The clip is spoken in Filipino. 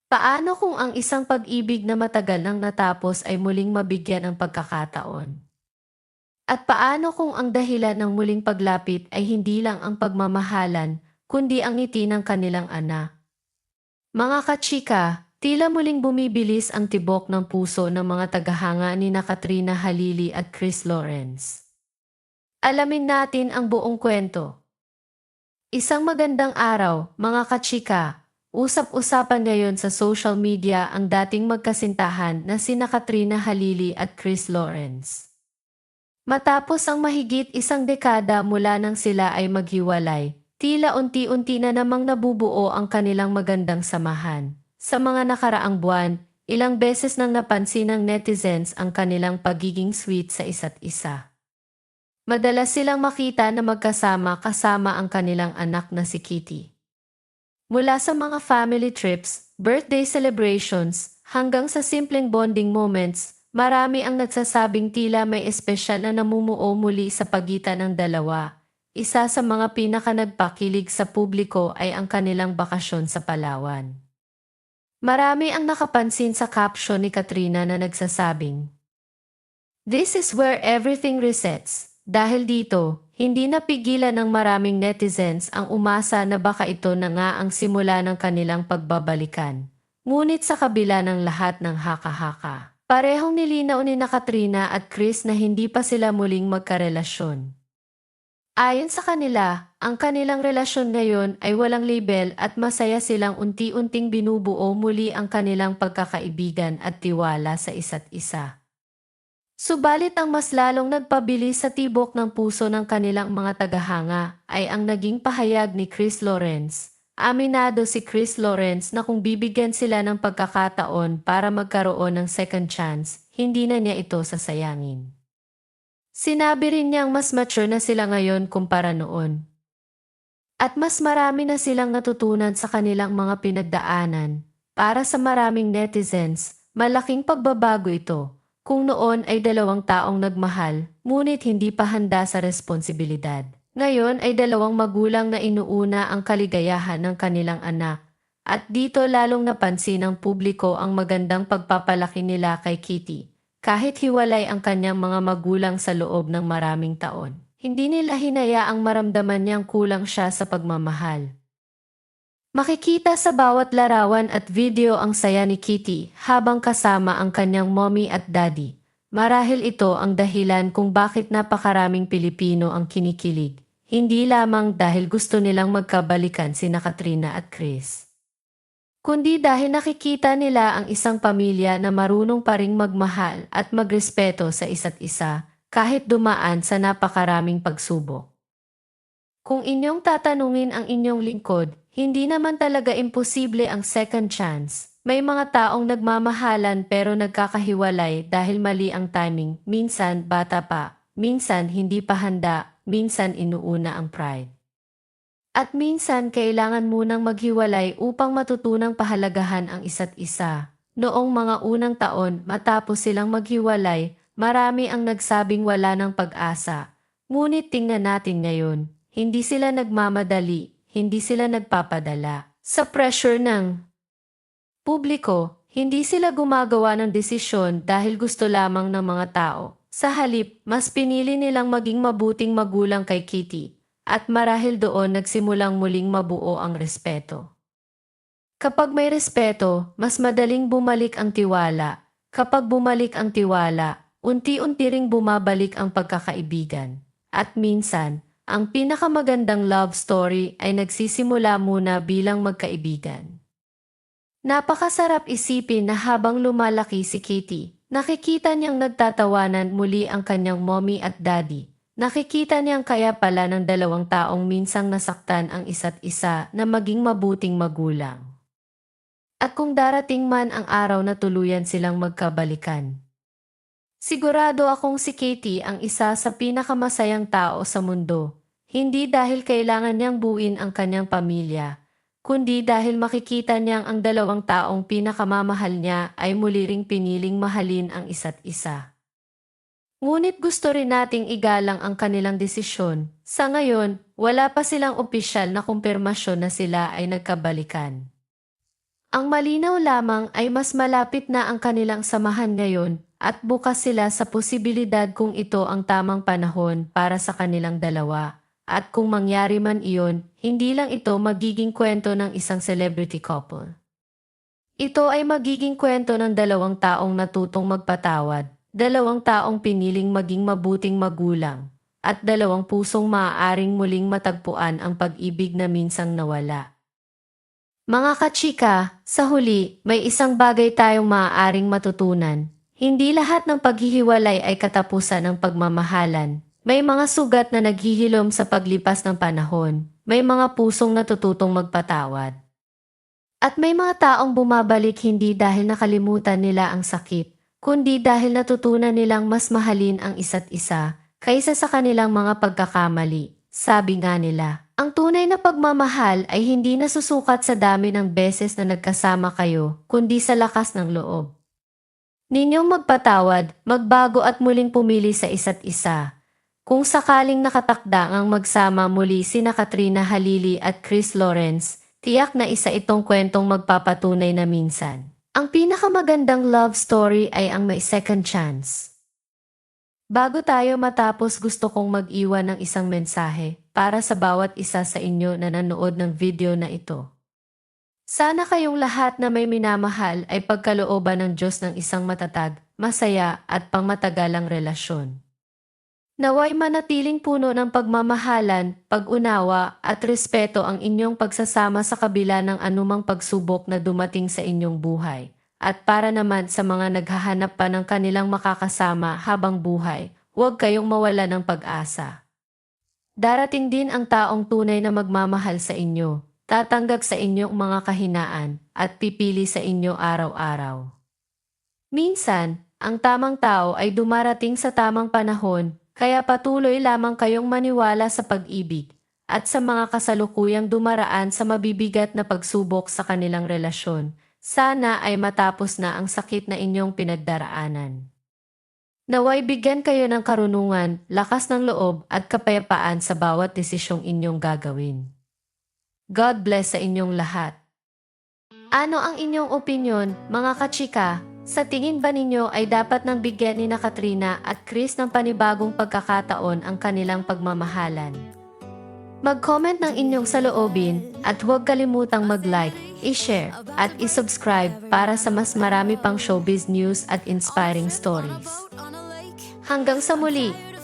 Paano kung ang isang pag-ibig na matagal nang natapos ay muling mabigyan ng pagkakataon? At paano kung ang dahilan ng muling paglapit ay hindi lang ang pagmamahalan, kundi ang ngiti ng kanilang anak? Mga kachika, tila muling bumibilis ang tibok ng puso ng mga tagahanga ni na Katrina Halili at Chris Lawrence. Alamin natin ang buong kwento. Isang magandang araw, mga kachika. Usap-usapan ngayon sa social media ang dating magkasintahan na sina Katrina Halili at Chris Lawrence. Matapos ang mahigit isang dekada mula nang sila ay maghiwalay, tila unti-unti na namang nabubuo ang kanilang magandang samahan. Sa mga nakaraang buwan, ilang beses nang napansin ng netizens ang kanilang pagiging sweet sa isa't isa. Madalas silang makita na magkasama kasama ang kanilang anak na si Kitty. Mula sa mga family trips, birthday celebrations, hanggang sa simpleng bonding moments, marami ang nagsasabing tila may espesyal na namumuo muli sa pagitan ng dalawa. Isa sa mga pinakanagpakilig sa publiko ay ang kanilang bakasyon sa Palawan. Marami ang nakapansin sa caption ni Katrina na nagsasabing, "This is where everything resets." Dahil dito, hindi napigilan ng maraming netizens ang umasa na baka ito na nga ang simula ng kanilang pagbabalikan. Ngunit sa kabila ng lahat ng haka-haka, parehong nilinaw ni na Katrina at Chris na hindi pa sila muling magkarelasyon. Ayon sa kanila, ang kanilang relasyon ngayon ay walang label at masaya silang unti-unting binubuo muli ang kanilang pagkakaibigan at tiwala sa isa't isa. Subalit ang mas lalong nagpabilis sa tibok ng puso ng kanilang mga tagahanga ay ang naging pahayag ni Chris Lawrence. Aminado si Chris Lawrence na kung bibigyan sila ng pagkakataon para magkaroon ng second chance, hindi na niya ito sasayangin. Sinabi rin niyang mas mature na sila ngayon kumpara noon. At mas marami na silang natutunan sa kanilang mga pinagdaanan. Para sa maraming netizens, malaking pagbabago ito. Kung noon ay dalawang taong nagmahal, ngunit hindi pa handa sa responsibilidad. Ngayon ay dalawang magulang na inuuna ang kaligayahan ng kanilang anak. At dito lalong napansin ng publiko ang magandang pagpapalaki nila kay Kitty. Kahit hiwalay ang kanyang mga magulang sa loob ng maraming taon, hindi nila hinayaang maramdaman niyang kulang siya sa pagmamahal. Makikita sa bawat larawan at video ang saya ni Kitty habang kasama ang kanyang mommy at daddy. Marahil ito ang dahilan kung bakit napakaraming Pilipino ang kinikilig. Hindi lamang dahil gusto nilang magkabalikan sina Katrina at Chris, kundi dahil nakikita nila ang isang pamilya na marunong pa ring magmahal at magrespeto sa isa't isa kahit dumaan sa napakaraming pagsubok. Kung inyong tatanungin ang inyong lingkod, hindi naman talaga imposible ang second chance. May mga taong nagmamahalan pero nagkakahiwalay dahil mali ang timing, minsan bata pa, minsan hindi pa handa, minsan inuuna ang pride. At minsan kailangan munang maghiwalay upang matutunang pahalagahan ang isa't isa. Noong mga unang taon matapos silang maghiwalay, marami ang nagsabing wala ng pag-asa. Ngunit tingnan natin ngayon, hindi sila nagmamadali, hindi sila nagpapadala. Sa pressure ng publiko, hindi sila gumagawa ng desisyon dahil gusto lamang ng mga tao. Sa halip, mas pinili nilang maging mabuting magulang kay Kitty. At marahil doon nagsimulang muling mabuo ang respeto. Kapag may respeto, mas madaling bumalik ang tiwala. Kapag bumalik ang tiwala, unti-unti ring bumabalik ang pagkakaibigan. At minsan, ang pinakamagandang love story ay nagsisimula muna bilang magkaibigan. Napakasarap isipin na habang lumalaki si Kitty, nakikita niyang nagtatawanan muli ang kanyang mommy at daddy. Nakikita niyang kaya pala ng dalawang taong minsang nasaktan ang isa't isa na maging mabuting magulang. At kung darating man ang araw na tuluyan silang magkabalikan, sigurado akong si Katie ang isa sa pinakamasayang tao sa mundo. Hindi dahil kailangan niyang buuin ang kanyang pamilya, kundi dahil makikita niyang ang dalawang taong pinakamamahal niya ay muli ring piniling mahalin ang isa't isa. Ngunit gusto rin nating igalang ang kanilang desisyon. Sa ngayon, wala pa silang opisyal na kumpirmasyon na sila ay nagkabalikan. Ang malinaw lamang ay mas malapit na ang kanilang samahan ngayon at bukas sila sa posibilidad kung ito ang tamang panahon para sa kanilang dalawa. At kung mangyari man iyon, hindi lang ito magiging kwento ng isang celebrity couple. Ito ay magiging kwento ng dalawang taong natutong magpatawad, dalawang taong piniling maging mabuting magulang, at dalawang pusong maaaring muling matagpuan ang pag-ibig na minsang nawala. Mga kachika, sa huli, may isang bagay tayong maaaring matutunan. Hindi lahat ng paghihiwalay ay katapusan ng pagmamahalan. May mga sugat na naghihilom sa paglipas ng panahon. May mga pusong natututong magpatawad. At may mga taong bumabalik hindi dahil nakalimutan nila ang sakit, kundi dahil natutunan nilang mas mahalin ang isa't isa kaysa sa kanilang mga pagkakamali. Sabi nga nila, ang tunay na pagmamahal ay hindi nasusukat sa dami ng beses na nagkasama kayo, kundi sa lakas ng loob ninyong magpatawad, magbago at muling pumili sa isa't isa. Kung sakaling nakatakda ang magsama muli sina Katrina Halili at Chris Lawrence, tiyak na isa itong kwentong magpapatunay na minsan ang pinakamagandang love story ay ang may second chance. Bago tayo matapos, gusto kong mag-iwan ng isang mensahe para sa bawat isa sa inyo na nanood ng video na ito. Sana kayong lahat na may minamahal ay pagkalooban ng Diyos ng isang matatag, masaya at pangmatagalang relasyon. Naway manatiling puno ng pagmamahalan, pag-unawa at respeto ang inyong pagsasama sa kabila ng anumang pagsubok na dumating sa inyong buhay. At para naman sa mga naghahanap pa ng kanilang makakasama habang buhay, huwag kayong mawala ng pag-asa. Darating din ang taong tunay na magmamahal sa inyo, tatanggap sa inyong mga kahinaan, at pipili sa inyo araw-araw. Minsan, ang tamang tao ay dumarating sa tamang panahon, kaya patuloy lamang kayong maniwala sa pag-ibig at sa mga kasalukuyang dumaraan sa mabibigat na pagsubok sa kanilang relasyon. Sana ay matapos na ang sakit na inyong pinagdaraanan. Naway bigyan kayo ng karunungan, lakas ng loob at kapayapaan sa bawat desisyong inyong gagawin. God bless sa inyong lahat. Ano ang inyong opinyon, mga kachika? Sa tingin ba ninyo ay dapat nang bigyan ni Katrina at Chris ng panibagong pagkakataon ang kanilang pagmamahalan? Mag-comment ng inyong saloobin at huwag kalimutang mag-like, i-share at i-subscribe para sa mas marami pang showbiz news at inspiring stories. Hanggang sa muli!